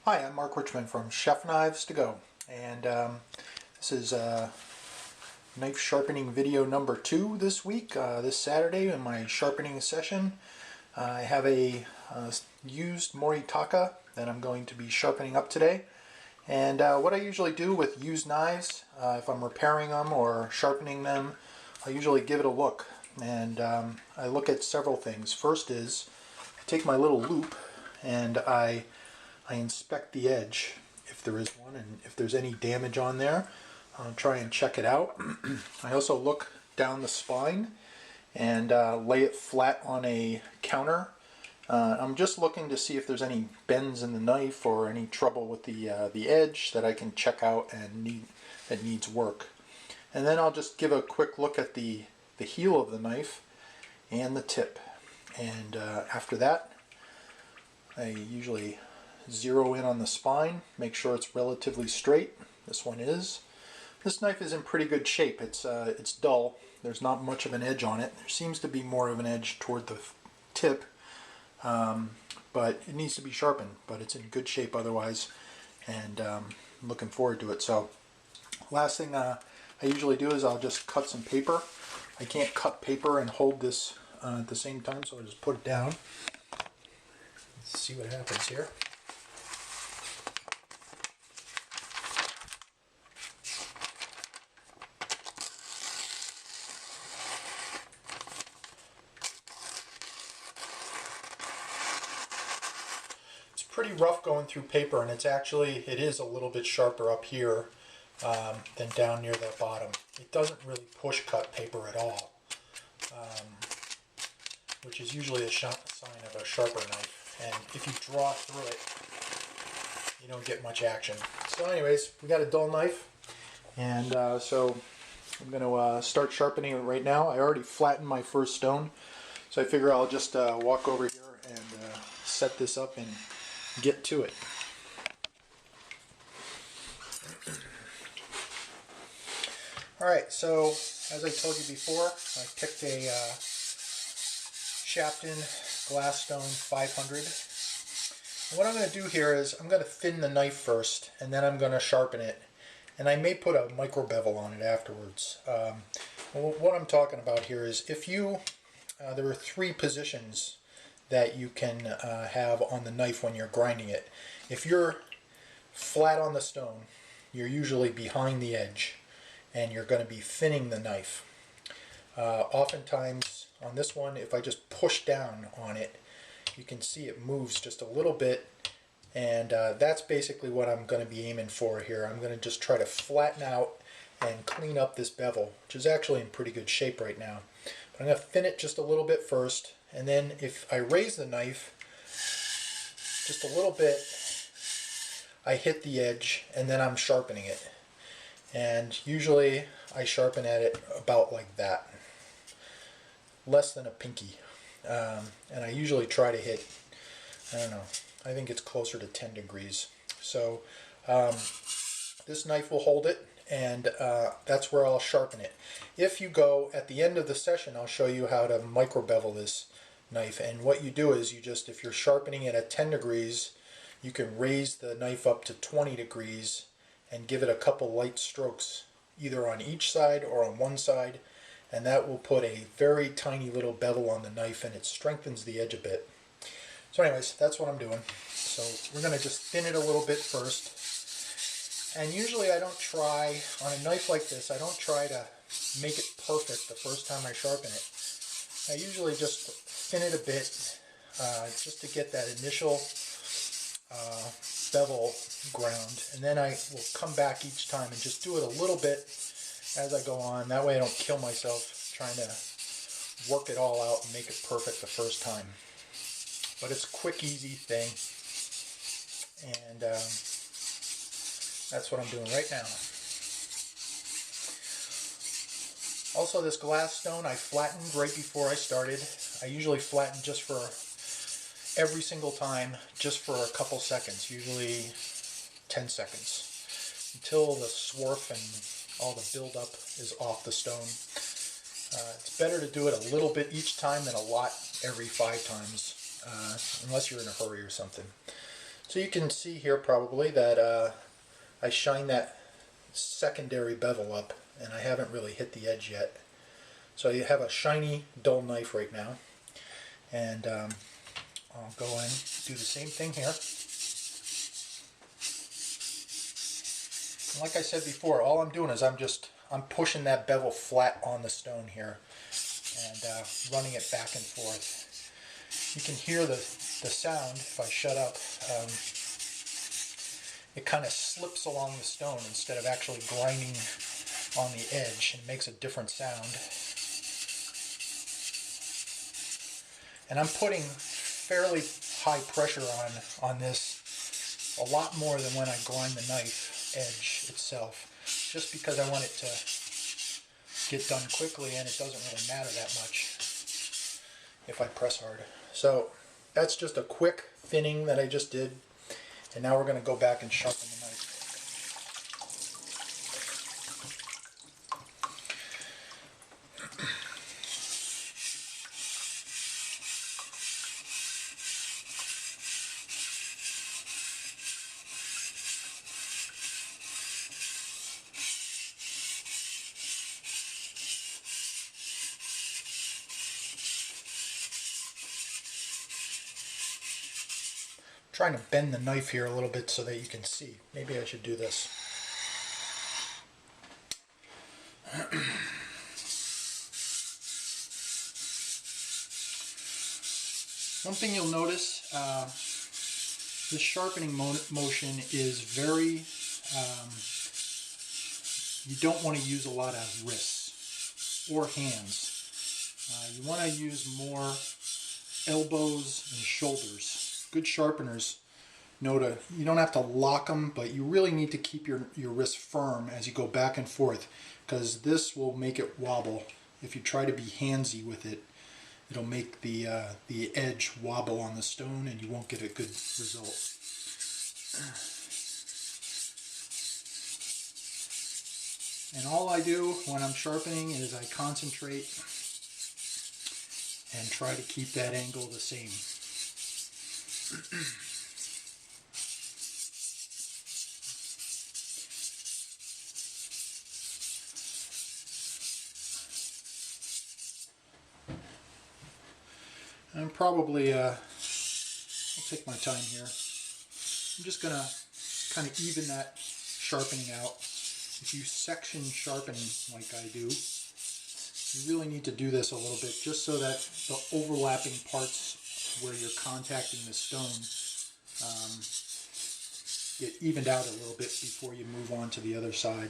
Hi, I'm Mark Richmond from Chef Knives to Go, and this is knife sharpening video number 2 this week, this Saturday in my sharpening session. I have a used Moritaka that I'm going to be sharpening up today. And what I usually do with used knives, if I'm repairing them or sharpening them, I usually give it a look. And I look at several things. First is, I take my little loop and I inspect the edge if there is one, and if there's any damage on there, I'll try and check it out. I also look down the spine and lay it flat on a counter. I'm just looking to see if there's any bends in the knife or any trouble with the edge that I can check out and that needs work. And then I'll just give a quick look at the heel of the knife and the tip. And after that, I usually zero in on the spine, make sure it's relatively straight. This one is. This knife is in pretty good shape. It's dull. There's not much of an edge on it. There seems to be more of an edge toward the tip, but it needs to be sharpened. But it's in good shape otherwise, and I'm looking forward to it. So, last thing I usually do is I'll just cut some paper. I can't cut paper and hold this at the same time, so I'll just put it down. Let's see what happens here. Pretty rough going through paper, and it is a little bit sharper up here than down near the bottom. It doesn't really push cut paper at all, which is usually a sign of a sharper knife, and if you draw through it you don't get much action. So anyways, we got a dull knife, and so I'm going to start sharpening it right now. I already flattened my first stone, so I figure I'll just walk over here and set this up and get to it. Alright, so as I told you before, I picked a sharpen glass stone 500. And what I'm going to do here is I'm going to thin the knife first, and then I'm going to sharpen it. And I may put a micro bevel on it afterwards. What I'm talking about here is if you, there are 3 positions that you can have on the knife when you're grinding it. If you're flat on the stone, you're usually behind the edge and you're going to be thinning the knife. Oftentimes on this one, if I just push down on it, you can see it moves just a little bit, and that's basically what I'm going to be aiming for here. I'm going to just try to flatten out and clean up this bevel, which is actually in pretty good shape right now. But I'm going to thin it just a little bit first. And then if I raise the knife just a little bit, I hit the edge and then I'm sharpening it. And usually I sharpen at it about like that, less than a pinky. And I usually try to hit, I don't know, I think it's closer to 10 degrees. So this knife will hold it, and that's where I'll sharpen it. If you go at the end of the session, I'll show you how to micro bevel this knife, and what you do is you just, if you're sharpening it at 10 degrees, you can raise the knife up to 20 degrees and give it a couple light strokes either on each side or on one side, and that will put a very tiny little bevel on the knife, and it strengthens the edge a bit. So anyways, that's what I'm doing. So we're going to just thin it a little bit first, and usually I don't try, on a knife like this, I don't try to make it perfect the first time I sharpen it. I usually just thin it a bit, just to get that initial bevel ground, and then I will come back each time and just do it a little bit as I go on. That way I don't kill myself trying to work it all out and make it perfect the first time. But it's a quick, easy thing, and that's what I'm doing right now. Also, this glass stone I flattened right before I started. I usually flatten just for every single time, just for a couple seconds, usually 10 seconds, until the swarf and all the buildup is off the stone. It's better to do it a little bit each time than a lot every 5 times, unless you're in a hurry or something. So you can see here probably that I shine that secondary bevel up, and I haven't really hit the edge yet. So you have a shiny, dull knife right now, and I'll go in, do the same thing here. And like I said before, all I'm doing is I'm pushing that bevel flat on the stone here and running it back and forth. You can hear the sound if I shut up. It kind of slips along the stone instead of actually grinding on the edge, and makes a different sound. And I'm putting fairly high pressure on this, a lot more than when I grind the knife edge itself, just because I want it to get done quickly, and it doesn't really matter that much if I press hard. So that's just a quick thinning that I just did, and now we're going to go back and sharpen the knife. Trying to bend the knife here a little bit so that you can see. Maybe I should do this. One thing you'll notice, this sharpening motion is very, you don't want to use a lot of wrists or hands. You want to use more elbows and shoulders. Good sharpeners know you don't have to lock them, but you really need to keep your wrist firm as you go back and forth, because this will make it wobble. If you try to be handsy with it, it'll make the edge wobble on the stone, and you won't get a good result. And all I do when I'm sharpening is I concentrate and try to keep that angle the same. I'm probably, I'll take my time here. I'm just going to kind of even that sharpening out. If you section sharpen like I do, you really need to do this a little bit just so that the overlapping parts where you're contacting the stone get evened out a little bit before you move on to the other side.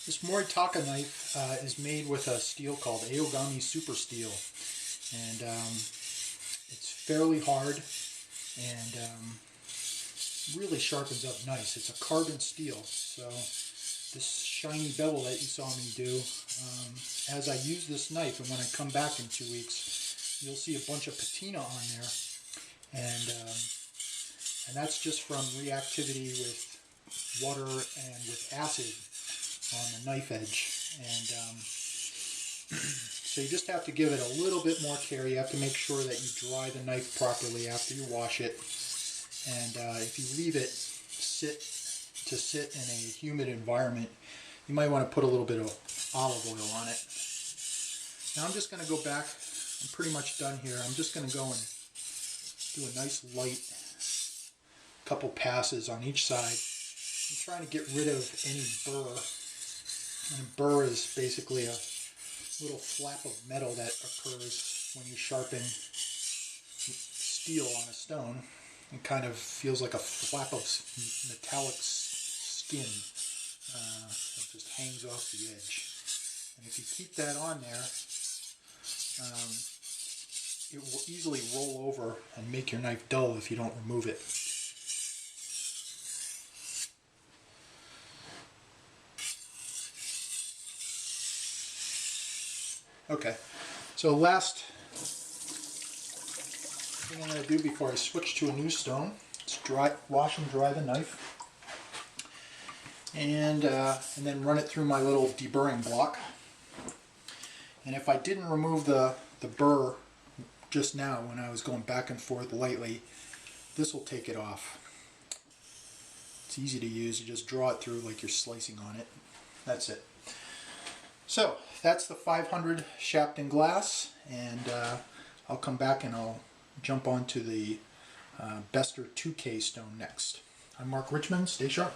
This Moritaka knife is made with a steel called Aogami Super Steel, and it's fairly hard and really sharpens up nice. It's a carbon steel, so this shiny bevel that you saw me do, as I use this knife, and when I come back in 2 weeks, you'll see a bunch of patina on there, and that's just from reactivity with water and with acid on the knife edge. And so you just have to give it a little bit more care. You have to make sure that you dry the knife properly after you wash it, and if you leave it sit in a humid environment, you might want to put a little bit of olive oil on it. Now I'm just going to go back. I'm pretty much done here. I'm just going to go and do a nice light couple passes on each side. I'm trying to get rid of any burr. And a burr is basically a little flap of metal that occurs when you sharpen steel on a stone. It kind of feels like a flap of metallic skin that just hangs off the edge. And if you keep that on there, it will easily roll over and make your knife dull if you don't remove it. Okay, so last thing I'm going to do before I switch to a new stone is wash and dry the knife, and then run it through my little deburring block. And if I didn't remove the burr just now when I was going back and forth lightly, this will take it off. It's easy to use. You just draw it through like you're slicing on it. That's it. So that's the 500 Shapton glass, and I'll come back and I'll jump onto the Bester 2K stone next. I'm Mark Richmond. Stay sharp.